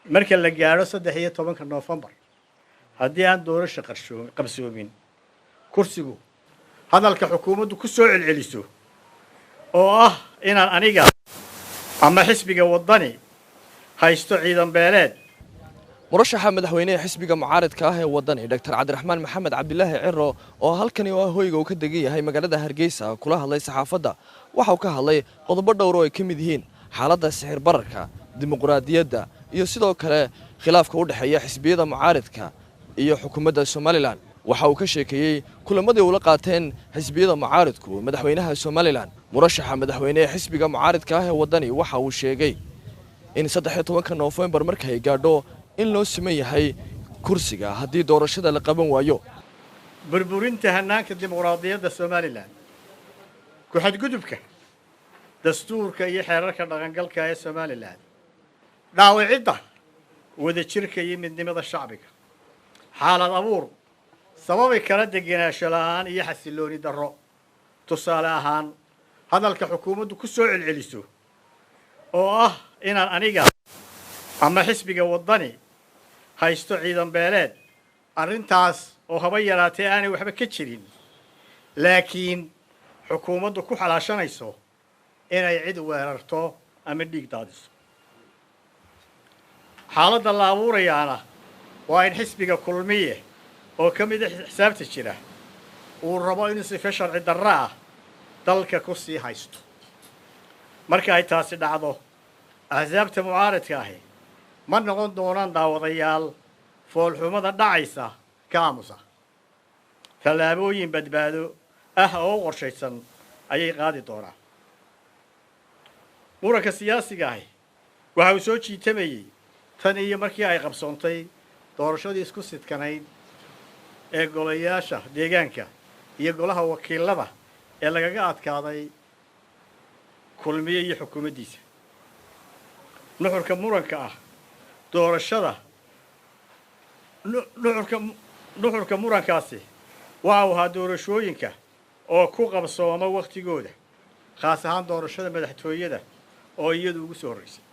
marka la gaaro 13 Noofambar haddii aan doorasho qabsoomin kursigu hadalka xukuumaddu ku soo celceliso oo ah inaan aniga ama xisbiga wadani haysto ciidan beeleed. murashaxa madaxweynaha xisbiga mucaaradka ah ee wadani Dr. Cabdiraxmaan Maxamed Cabdilaahi Ciro oo halkani waa hoyga uu ka degan yahay magaalada Hargeysa kula hadlay saxaafadda waxa uu ka hadlay qodobo dhowr oo ay ka mid yihiin xaaladda sicir bararka dimuqraadiyadda iyo sidoo kale khilaafka u dhaxeeya xisbiyada mucaaradka iyo xukuumadda Somaliland. waxa uu ka sheekeeyay kulamadii uu la qaateen xisbiyada mucaaradku madaxweynaha Somaliland. murashaxa madaxweynaha xisbiga mucaaradka ah ee wadani waxa uu sheegay in 13 Noofambar marka ay gaadho in loo siman yahay kursiga haddii doorashada la qaban waayo. burburinta hanaanka dimuqraadiyadda Somaliland ku xadgudubka dastuurka iyo xeerarka dhaqangalka ee Somaliland dhaawicidda wadajirka iyo midnimada shacbiga xaalad abuur sababi kala degenaansho la'aan iyo xasilooni darro. tusaale ahaan hadalka xukuumaddu ku soo celceliso oo ah inaan aniga ama xisbiga wadani haysto ciidan beeleed arrintaas oo haba yaraatee aanay waxba ka jirin laakiin xukuumaddu ku xalaashanayso inay cid weerarto ama dhiig daadiso. xaaladda la abuurayaana waa in xisbiga kulmiye oo ka mid ah xisaabta jira uu rabo inuu sifa sharci darro ah dalka ku sii haysto. marka ay taasi dhacdo axsaabta mucaaradka ahi ma noqon doonaan daawadayaal foolxumada dhacaysa ka aamusa. tallaabooyin badbaado ah oo qorshaysan ayay qaadi doonaan. muranka siyaasiga ahi waxa uu soo jiitamayey tan iyo markii ay qabsoontay doorashadii isku sidkanayd ee golayaasha deegaanka iyo golaha wakiilada ee lagaga adkaaday kulmiye iyo xukuumaddiisa. nuxurka muranka ah doorashada nuxurka murankaasi waxa uu ahaa doorashooyinka oo ku qabsooma wakhtigooda khaas ahaan doorashada madaxtooyada oo iyadu ugu soo horreysay.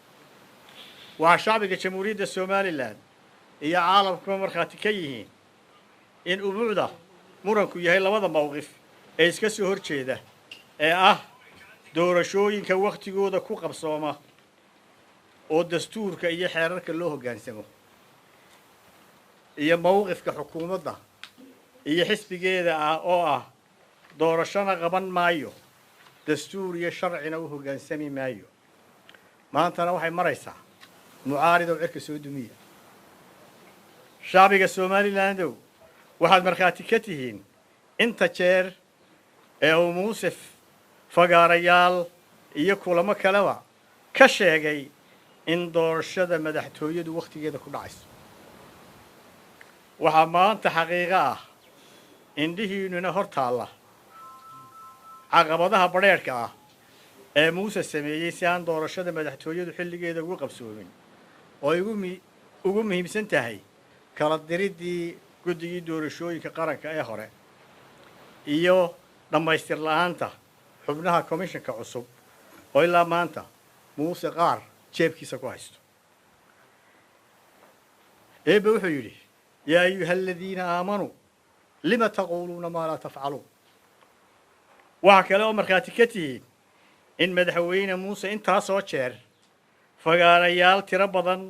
waxaa shacbiga jamhuuriyadda Somaliland iyo caalamkuba markhaati ka yihiin in ubuucda muranku yahay labada mowqif ee iska soo horjeeda ee ah doorashooyinka wakhtigooda ku qabsooma oo dastuurka iyo xeerarka loo hoggaansamo iyo mowqifka xukuumadda iyo xisbigeeda ah oo ah doorashana qaban maayo dastuur iyo sharcina u hoggaansami maayo. maantana waxay maraysaa mucaaridow cirka soo dumiya. shacbiga Somalilandow waxaad markhaati ka tihiin inta jeer ee uu muusef fagaarayaal iyo kulamo kaleba ka sheegay in doorashada madaxtooyadu wakhtigeeda ku dhacayso. waxaa maanta xaqiiqo ah indhihiinnuna hor taalla caqabadaha badheerhka ah ee muuse sameeyey si aan doorashada madaxtooyadu xilligeeda ugu qabsoomin oo ay ugu muhiimsan tahay kala diriddii guddigii doorashooyinka qaranka ee hore iyo dhammaystir la'aanta xubnaha komishanka cusub oo ilaa maanta muuse qaar jeebkiisa ku haysto. eebbe wuxuu yidhi yaa ayuha aladiina aamanuu lima taquuluuna maa laa tafcaluun. waxaa kale oo markhaati ka tihiin in madaxweyne muuse intaasoo jeer fagaarayaal tiro badan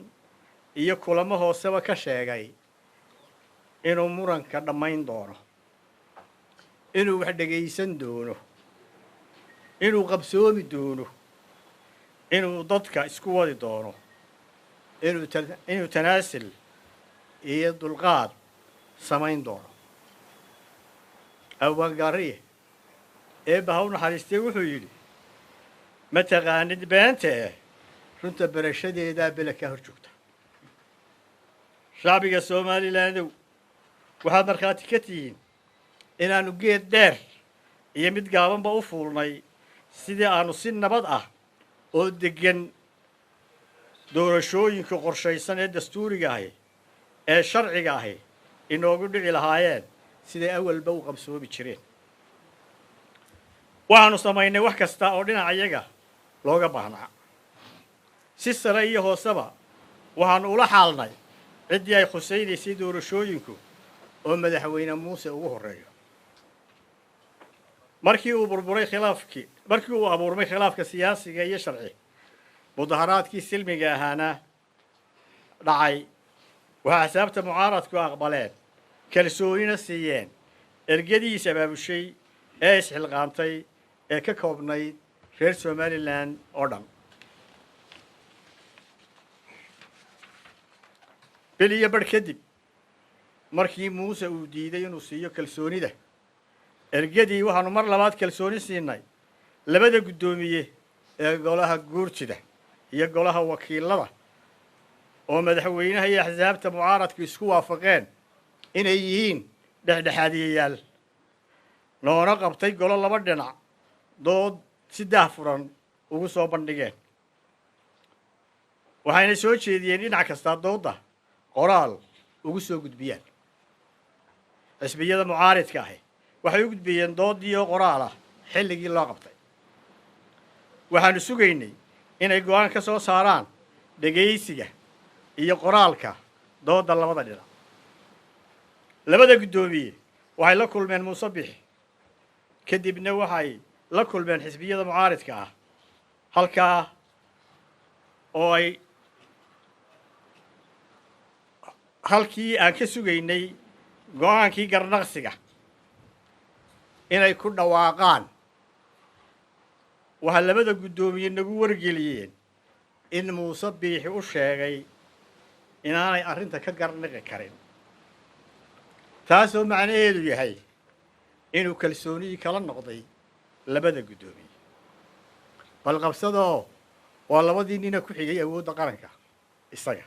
iyo kulamo hooseba ka sheegay inuu muranka dhammayn doono, inuu wax dhegaysan doono, inuu qabsoomi doono, inuu dadka isku wadi doono, inuu tanaasul iyo dulqaad samayn doono. awaangaariye eebba ha u naxariistay wuxuu yidhi ma taqaanid beentee runta barashadeedaa bela kaa hor joogta. shacbiga Somalilandow waxaad markhaati ka tihiin inaannu geed dheer iyo mid gaabanba u fuulnay sidii aannu si nabad ah oo deggan doorashooyinka qorshaysan ee dastuuriga ahi ee sharciga ahi inoogu dhici lahaayeen siday awalba u qabsoomi jireen. waxaannu samaynay wax kasta oo dhinacayaga looga baahnaa si sare iyo hooseba waxaanu ula xaalnay ciddii ay khusaynaysay doorashooyinku oo madaxweyne muuse ugu horreeyo markii uu abuurmay khilaafka siyaasiga iyo sharci mudaharaadkii silmiga ahaana dhacay waxaa axsaabta mucaaradku aqbaleen kalsoonina siiyeen ergadiis abaabushay ee isxilqaantay ee ka koobnayd reer somalilan oo dhan bil iyo badh kadib markii muuse uu diiday inuu siiyo kalsoonida ergadii waxaanu mar labaad kalsooni siinay labada guddoomiye ee golaha guurtida iyo golaha wakiilada oo madaxweynaha iyo axsaabta mucaaradku isku waafaqeen inay yihiin dhexdhexaadiyayaal noona qabtay golo laba dhinac dood si daahfuran ugu soo bandhigeen waxayna soo jeediyeen dhinac kastaa doodda qoraal ugu soo gudbiyaan xisbiyada mucaaridka ahi waxay u gudbiyeen doodii oo qoraal ah xilligii loo qabtay waxaanu sugaynay inay go'aan ka soo saaraan dhegaysiga iyo qoraalka doodda labada dhinac labada guddoomiye waxay la kulmeen muuse bixi kadibna waxay la kulmeen xisbiyada mucaaridka ah halkaa oo ay halkii aan ka sugaynay go'aankii garnaqsiga inay ku dhawaaqaan waxaa labada guddoomiye nagu wargeliyeen in muuse biixi u sheegay inaanay arrinta ka garnaqi karin taasoo macnaheedu yahay inuu kalsoonidii kala noqday labada guddoomiye balqabsadoo waa labadii nina ku xigay awoodda qaranka isaga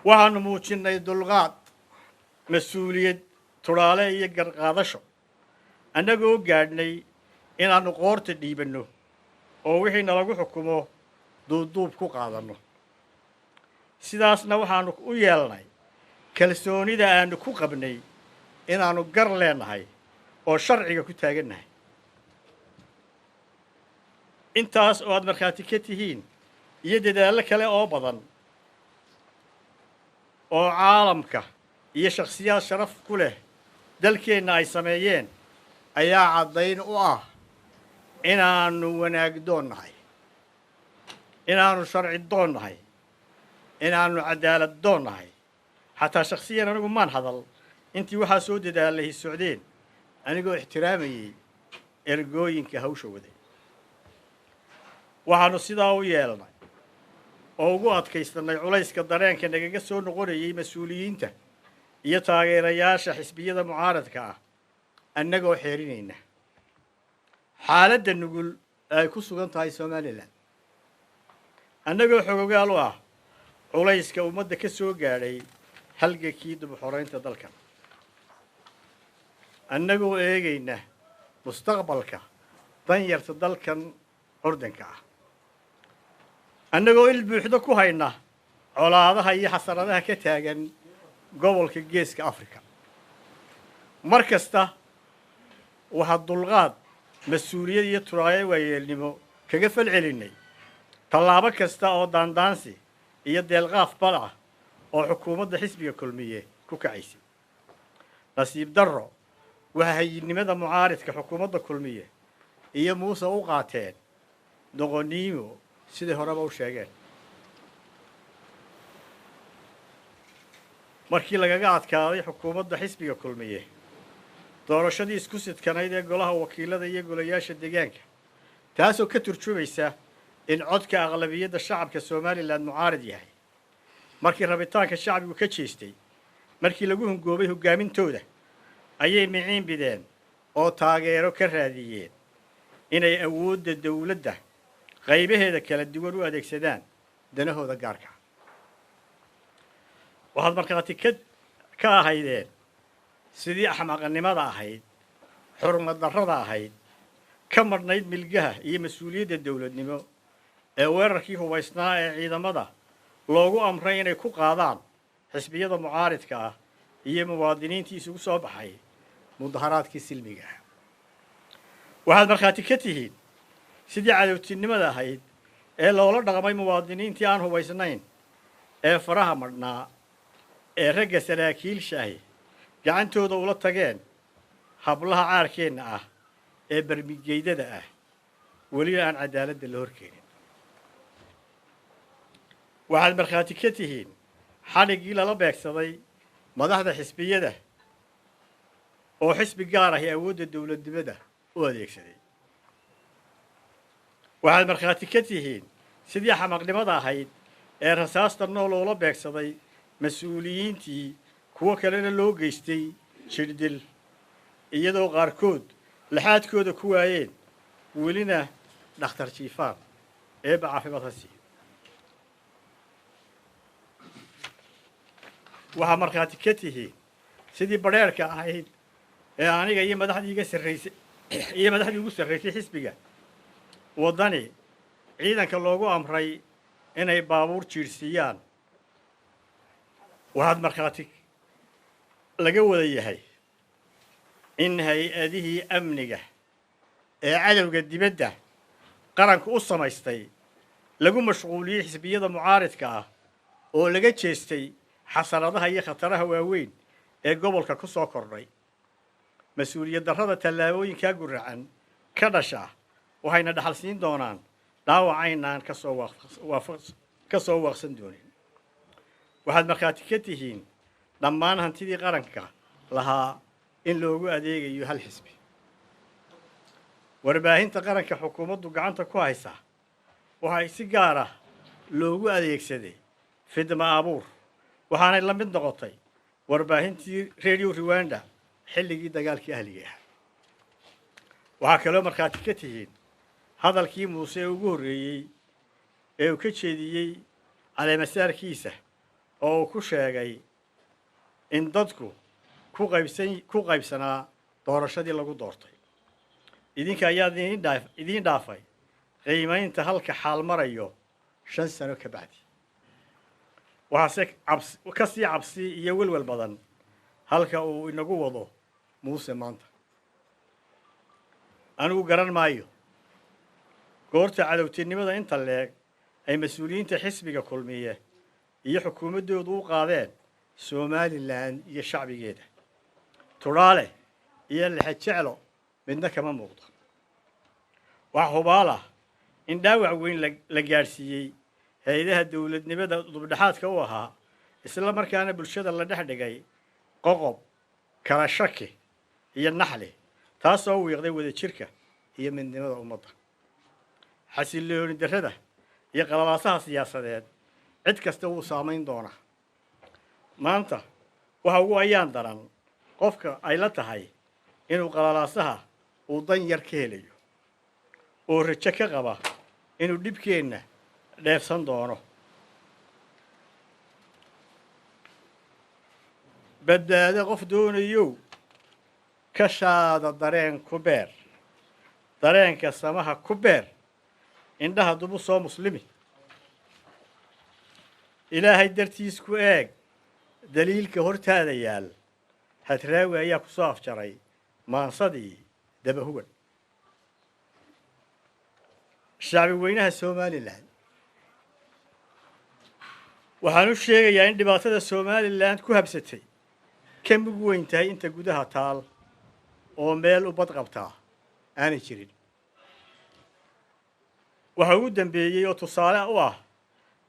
waxaanu muujinnay dulqaad mas-uuliyad tudhaale iyo garqaadasho annagoo gaadhnay inaannu qoorta dhiibanno oo wixii nalagu xukumo duubduub ku qaadanno sidaasna waxaannu u yeelnay kalsoonida aannu ku qabnay inaannu gar leennahay oo sharciga ku taagannahay intaas oo aad markhaati ka tihiin iyo dadaallo kale oo badan oo caalamka iyo shakhsiyaad sharaf ku leh dalkeenna ay sameeyeen ayaa caddayn u ah inaannu wanaagdoon nahay inaannu sharci doon nahay inaannu cadaalad doon nahay xataa shakhsiyan anigu maan hadal intii waxaa soo dadaalahi socdeen anigoo ixtiraamayey ergooyinka hawsha waday waxaannu sidaa u yeelnay oo ugu adkaysannay culayska dareenka nagaga soo noqonayay mas-uuliyiinta iyo taageerayaasha xisbiyada mucaaradka ah annagoo xeerinayna xaaladda nugul ay ku sugan tahay somalilan annagoo xogogaal u ah culayska ummadda ka soo gaadhay halgankii dib-u-xoraynta dalkan annagoo eegayna mustaqbalka danyarta dalkan curdanka ah annagoo il buuxdo ku hayna colaadaha iyo xasaradaha ka taagan gobolka geeska afrika mar kasta waxaa dulqaad mas-uuliyad iyo turaayo waayeelnimo kaga fal celinnay tallaabo kasta oo daandaansi iyo deelqaaf bal ah oo xukuumadda xisbiga kulmiye ku kacaysay nasiib darro waxaa hayidnimada mucaaridka xukuumadda kulmiye iyo muuse u qaateen doqoniimo siday horeba u sheegeen markii lagaga adkaaday xukuumadda xisbiga kulmiye doorashadii isku sidkanayd ee golaha wakiilada iyo golayaasha deegaanka taasoo ka turjumaysa in codka aqlabiyadda shacabka somalilan mucaarid yahay markii rabitaanka shacbigu ka jeestay markii lagu hungoobay hogaamintooda ayay miciin bideen oo taageero ka raadiyeen inay awoodda dawladda qaybaheeda kala duwan u adeegsadaan danahooda gaarka waxaad markhaati ka ahaydeen sidii axmaqannimada ahayd xurmad darrada ahayd ka madhnayd milgaha iyo mas-uuliyadda dawladnimo ee weerarkii hubaysnaa ee ciidamada loogu amray inay ku qaadaan xisbiyada mucaaridka ah iyo muwaadiniintii isugu soo baxay mudaharaadkii silmiga ah waxaad markhaati ka tihiin sidii cadowtinimada ahayd ee loola dhaqmay muwaadiniintii aan hubaysnayn ee faraha madhnaa ee ragga saraakiilshaahi gacantooda ula tageen hablaha caarkeenna ah ee barmigeydada ah welina aan cadaaladda la horkeenin waxaad markhaati ka tihiin xadhiggii lala beegsaday madaxda xisbiyada oo xisbi gaar ahi awoodda dowladnimada u adeegsaday waxaad markhaati ka tihiin sidii xamaqnimada ahayd ee rasaasta nool oola beegsaday mas-uuliyiintii kuwo kalena loo geystay jirdil iyadoo qaarkood laxaadkooda ku waayeen welina dhakhtar jiifaan eebba caafimaad ha siiyo waxaa markhaati ka tihiin sidii badheerhka ahayd ee aniga iyo madaxdii ugu sarraysay xisbiga waddani ciidanka loogu amray inay baabuur jiirsiiyaan waxaad markhaati laga wada yahay in hay-adihii amniga ee cadowga dibadda qaranku u samaystay lagu mashquuliyey xisbiyada mucaaridka ah oo laga jeestay xasaradaha iyo khataraha waaweyn ee gobolka ku soo kordhay mas-uuliyad darrada tallaabooyinkaa guracan ka dhasha waxayna dhaxal siin doonaan dhaawacaynaan ka soo waaqsan doonin waxaad markhaati ka tihiin dhammaan hantidii qaranka lahaa in loogu adeegayo hal xisbi warbaahinta qaranka xukuumaddu gacanta ku haysa waxay si gaar ah loogu adeegsaday fidma abuur waxaanay la mid noqotay warbaahintii radio Rwanda xilligii dagaalkii ahliga ah waxaa kaloo markhaati ka tihiin hadalkii muuse ee ugu horreeyey ee uu ka jeediyey caleemasaarkiisa oo uu ku sheegay in dadku ku qaybsanaa doorashadii lagu doortay idinka ayaa idiin dhaafay qiimaynta halka xaal marayo 5 sano ka bacdi waxaase ka sii cabsi iyo welwel badan halka uu inagu wado muuse maanta anigu garan maayo goorta cadowtinimada inta leeg ay mas-uuliyiinta xisbiga kulmiye iyo xukuumaddoodu u qaadeen Somaliland iyo shacbigeeda turaale iyo lixajeclo midna kama muuqdo wax hubaal ah in dhaawac weyn la gaarsiiyey hay'adaha dowladnimada dubdhaxaadka u ahaa isla markaana bulshada la dhex dhigay qoqob kala shaki iyo naxli taasoo wiiqday wadajirka iyo midnimada ummadda xasilooni darrada iyo qalalaasaha siyaasadeed cid kasta wuu saamayn doonaa maanta waxa ugu ayaan daran qofka ay la tahay inuu qalalaasaha uu dan yar ka helayo oo rajo ka qaba inuu dhibkeenna dheefsan doono badbaado qof doonayow ka shaada dareen ku beer dareenka samaha ku beer indhaha dubu soo muslimi ilaahay dartiis ku eeg daliilka hortaada yaal hadraawi ayaa ku soo afjaray maansadii dabahugan shacbi weynaha Somaliland waxaan u sheegayaa in dhibaatada Somaliland ku habsatay ka mug weyn tahay inta gudaha taal oo meel u bad qabtaa aanay jirin waxa ugu dambeeyay oo tusaale u ah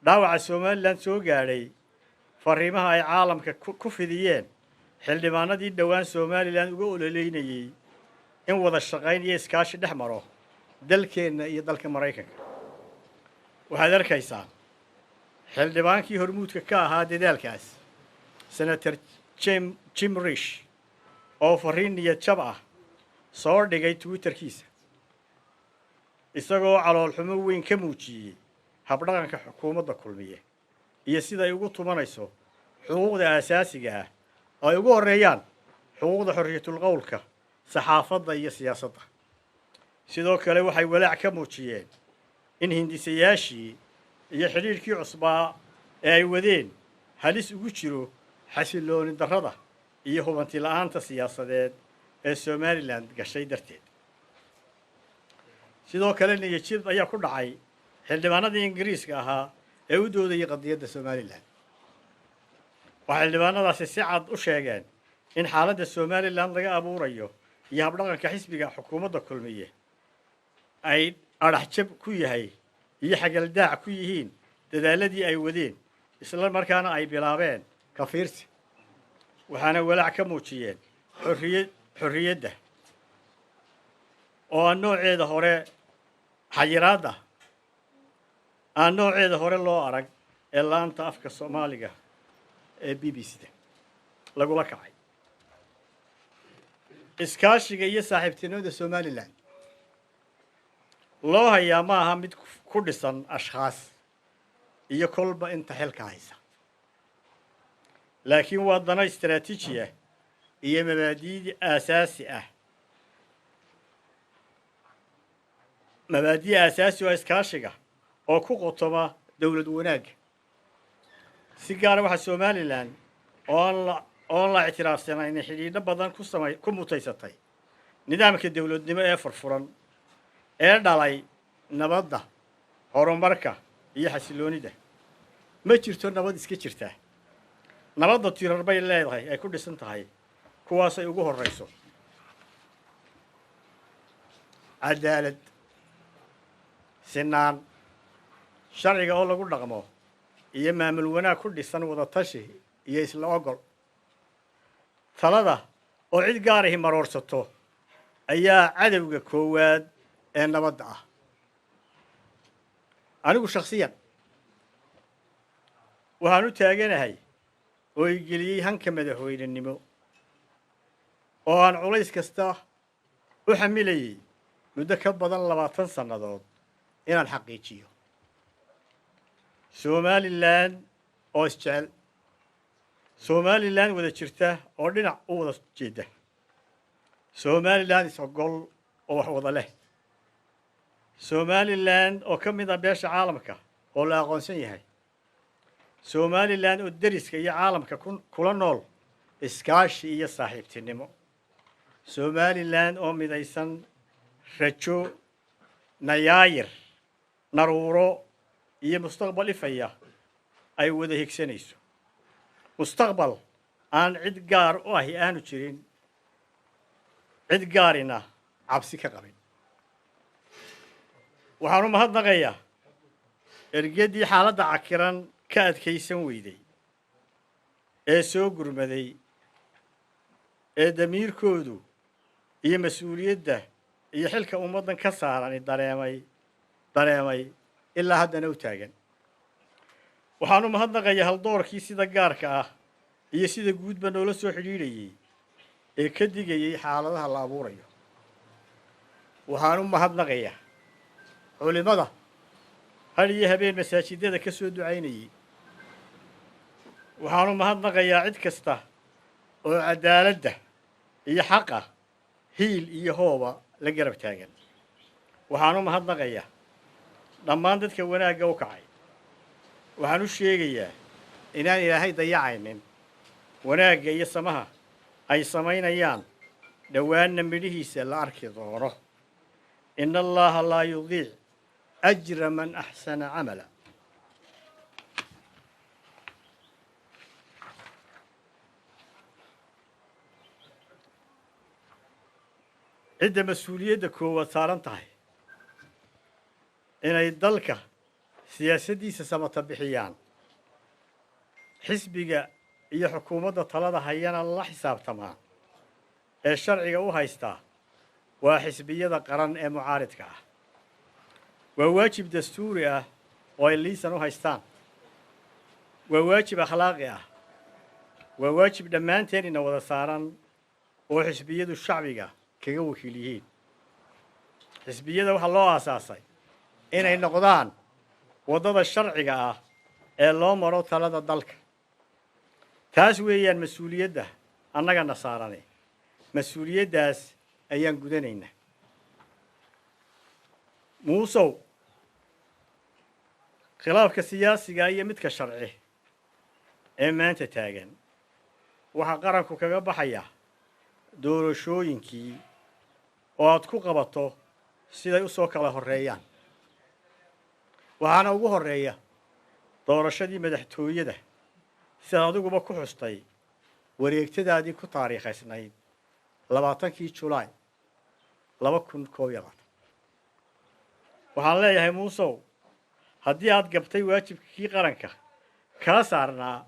dhaawaca Somaliland soo gaadhay fariimaha ay caalamka ku fidiyeen xildhibaanadii dhawaan Somaliland uga ololeynayay in wada shaqayn iyo iskaashi dhex maro dalkeena iyo dalka Mareykanka waxaad arkaysaa xildhibaankii hormuudka ka ahaa dadaalkaas senator Jim Risch oo fariin niyad jab ah soo dhigay Twitterkiisa isagoo calool xumo weyn ka muujiyay habdhaqanka xukuumadda kulmiye iyo sida ay ugu tumanayso xuquuqda aasaasiga ah ay ugu horeeyaan xuquuqda xorriyatul qowlka saxaafadda iyo siyaasadda sidoo kale waxay walaac ka muujiyeen in hindisayaashii iyo xiriirkii cusbaa ee ay wadeen halis ugu jiro xasilooni darrada iyo hubanti la'aanta siyaasadeed ee Somaliland gashay darteed sidoo kale niyad ayaa ku dhacay xildhibaanadii ingiriiska ahaa ee u doodayay qadiyadda somalilan waxay xildhibaanadaasi si cad u sheegeen in xaaladda somalilan laga abuurayo iyo habdhaqanka xisbiga xukuumadda kulmiye ay adhaxjab ku yahay iyo xagaldaac ku yihiin dadaaladii ay wadeen isla markaana ay bilaabeen kafiirsi waxaana walaac ka muujiyeen xorriyadda oo aan nooceeda hore xayiraadda aan nooceeda hore loo arag ee laanta afka soomaaliga ee b b c-da lagula kacay iskaashiga iyo saaxiibtinimada somalilan loo hayaa ma aha mid ku dhisan ashkhaas iyo kolba inta xilka haysa laakiin waa dano istaraatiiji ah iyo mabaadi'da aasaasi ah mabaadi'da aasaasi oo iskaashiga oo ku qotoma dowlad wanaagga si gaara waxaa somalilan oon la ictiraafsanayn xidhiidho badan ku mutaysatay nidaamka dowladnimo ee furfuran ee dhalay nabadda horumarka iyo xasiloonida ma jirto nabad iska jirtaa nabadda tirar bay leedahay ay ku dhisan tahay kuwaasay ugu horrayso cadaalad sinaan sharciga oo lagu dhaqmo iyo maamul wanaag ku dhisan wadatashi iyo isla ogol talada oo cid gaarahi maroorsato ayaa cadowga koowaad ee nabadda ah anigu shakhsiyan waxaan u taaganahay oo i geliyey hanka madaxweynenimo oo aan culays kasta u xamilayay muddo ka badan 20 sannadood inaan xaqiijiyo somalilan oo isjecel somalilan wada jirta oo dhinac u wada jeeda somalilan is-ogol oo wax wada leh somalilan oo ka mid ah beesha caalamka oo la aqoonsan yahay somalilan oo deriska iyo caalamka kula nool iskaashi iyo saaxiibtinimo somalilan oo midaysan rajo nayaayir naruuro iyo mustaqbal ifaya ay wada higsanayso mustaqbal aan cid gaar u ahi aanu jirin cid gaarina cabsi ka qabin waxaan u mahadnaqayaa ergeddii xaaladda cakiran ka adkaysan weyday ee soo gurmaday ee damiirkoodu iyo mas-uuliyadda iyo xilka ummaddan ka saarani dareemay ilaa haddana u taagan waxaan u mahadnaqayaa haldoorkii sida gaarka ah iyo sida guudba noola soo xidhiidhayay ee ka digayay xaaladaha la abuurayo waxaan u mahadnaqayaa culimada had iyo habeen masaajidada ka soo ducaynayay waxaan u mahadnaqayaa cid kasta oo cadaaladda iyo xaqa hiil iyo hooba la garab taagan waxaan u mahadnaqayaa dhammaan dadka wanaagga u kacay waxaan u sheegayaa inaan ilaahay dayacaynin wanaagga iyo samaha ay samaynayaan dhowaanna midhihiisa la arki doono ina allaha laa yudiic ajra man axsana camala cidda mas-uuliyadda koowaad saaran tahay inay dalka siyaasaddiisa samata bixiyaan xisbiga iyo xukuumadda talada hayana la xisaabtamaan ee sharciga u haystaa waa xisbiyada qaran ee mucaaridka ah waa waajib dastuuri ah oo ay liisan u haystaan waa waajib akhlaaqi ah waa waajib dhammaanteen ina wada saaran oo xisbiyadu shacbiga kaga wakiil yihiin xisbiyada waxaa loo aasaasay inay noqdaan waddada sharciga ah ee loo maro talada dalka taas weeyaan mas-uuliyadda annagana saarane mas-uuliyaddaas ayaan gudanaynaa muusow khilaafka siyaasiga iyo midka sharci ee maanta taagan waxaa qaranku kaga baxaya doorashooyinkii oo aad ku qabato siday u soo kala horreeyaan waxaana ugu horeeya doorashadii madaxtooyada sida adiguba ku xustay wareegtadaadii ku taariikhaysnayd 20kii Juulaay 2021 waxaan leeyahay muusow haddii aad gabtay waajibkii qaranka kaa saarnaa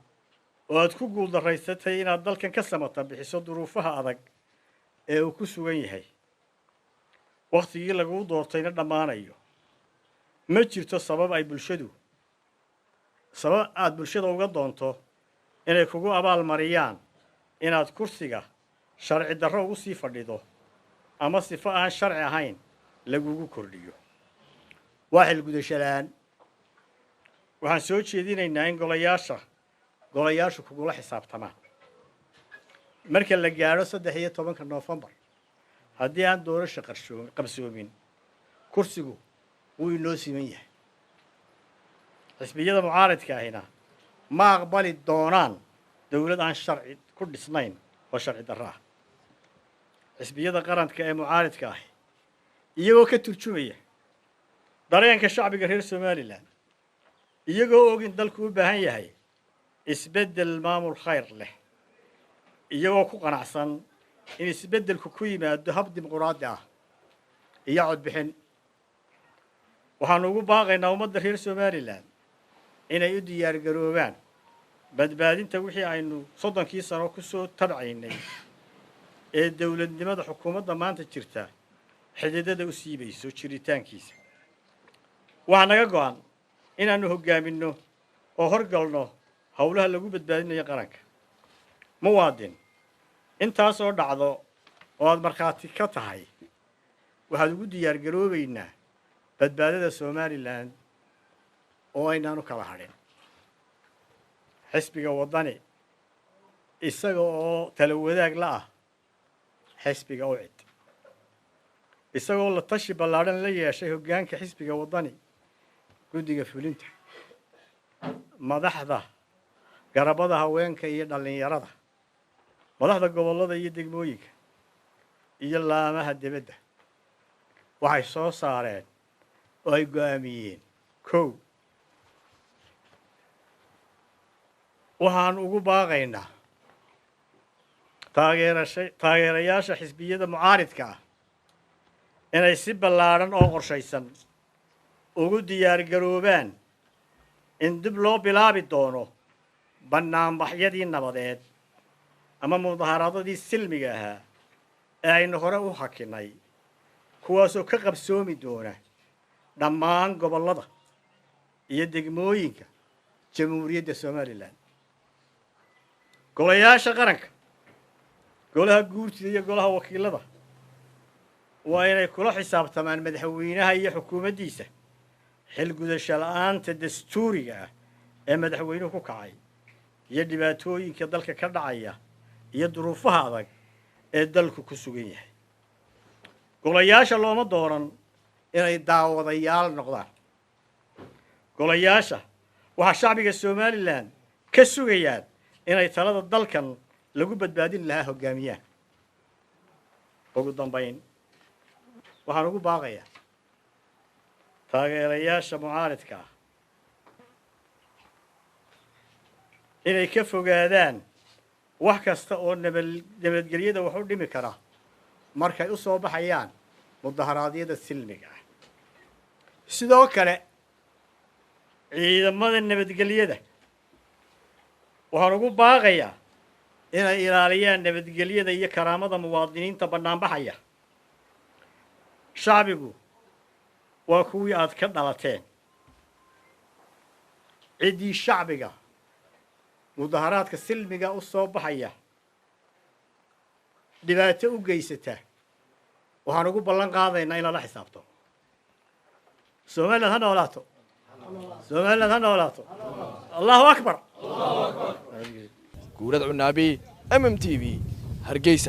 oo aad ku guuldaraysatay inaad dalkan ka samata bixiso duruufaha adag ee uu ku sugan yahay waqtigii lagu doortayna dhammaanayo ma jirto sabab aad bulshada uga doonto inay kugu abaal mariyaan inaad kursiga sharci darro ugu sii fadhido ama sifo aan sharci ahayn lagugu kordhiyo waa xilgudasho la'aan waxaan soo jeedinaynaa in golayaashu kugula xisaabtamaan marka la gaadho 13 Noofembar haddii aan doorasho qabsoomin kursigu wuu inoo siman yahay xisbiyada mucaaradka ahina ma aqbali doonaan dawlad aan sharci ku dhisnayn oo sharci darro ah xisbiyada qaranka ee mucaaradka ah iyagoo ka turjumaya dareenka shacbiga reer Somaliland iyagoo og in dalku u baahan yahay isbeddel maamul khayr leh iyagoo ku qanacsan in isbeddelku ku yimaado hab dimuqraadi ah iyo codbixin waxaan ugu baaqaynaa ummadda reer Somaliland inay u diyaar garoobaan badbaadinta wixii aynu 30kii sano ku soo tabcaynay ee dawladnimada xukuumadda maanta jirta xididada u siibayso jiritaankiisa waxaa naga go'an inaanu hoggaaminno oo horgalno howlaha lagu badbaadinayo qaranka muwaadin intaas oo dhacdo oo aad markhaati ka tahay waxaad ugu diyaar garoobaynaa badbaadada Somaliland oo aynaanu kala hadhin xisbiga wadani isaga oo talo wadaag la ah xisbiga UCID isagoo la tashi ballaaran la yeeshay hoggaanka xisbiga wadani guddiga fulinta madaxda garabada haweenka iyo dhalinyarada madaxda gobollada iyo degmooyinka iyo laamaha dibadda waxay soo saareen oo ay go'aamiyeen waxaan ugu baaqaynaa taageerayaasha xisbiyada mucaaridka ah inay si ballaaran oo qorshaysan ugu diyaar garoobaan in dib loo bilaabi doono bannaanbaxyadii nabadeed ama mudaharaadadii silmiga ahaa ee aynu hore u hakinay kuwaasoo ka qabsoomi doona dhammaan gobollada iyo degmooyinka jamhuuriyadda Somaliland golayaasha qaranka golaha guurtida iyo golaha wakiilada waa inay kula xisaabtamaan madaxweynaha iyo xukuumaddiisa xilgudasho la'aanta dastuuriga ah ee madaxweynuhu ku kacay iyo dhibaatooyinka dalka ka dhacaya iyo duruufaha adag ee dalku ku sugan yahay golayaasha looma dooran inay daawadayaal noqdaan golayaasha waxaa shacbiga Somaliland ka sugayaan inay talada dalkan lagu badbaadin lahaa hoggaamiyaan ugu dambayn waxaan ugu baaqayaa taageerayaasha mucaaradka ah inay ka fogaadaan wax kasta oo nabadgelyada wax u dhimi kara markay u soo baxayaan mudaharaadyada silmiga ah sidoo kale ciidamada nabadgelyada waxaan ugu baaqayaa inay ilaaliyaan nabadgelyada iyo karaamada muwaadiniinta bannaanbaxaya shacbigu waa kuwii aad ka dhalateen ciddii shacbiga mudaharaadka silmiga u soo baxaya dhibaato u geysata waxaan ugu ballan qaadaynaa in lala xisaabto Somaliland ha noolaato Somaliland ha noolaato Allahu akbar guurad cunaabi MMTV Hargeysa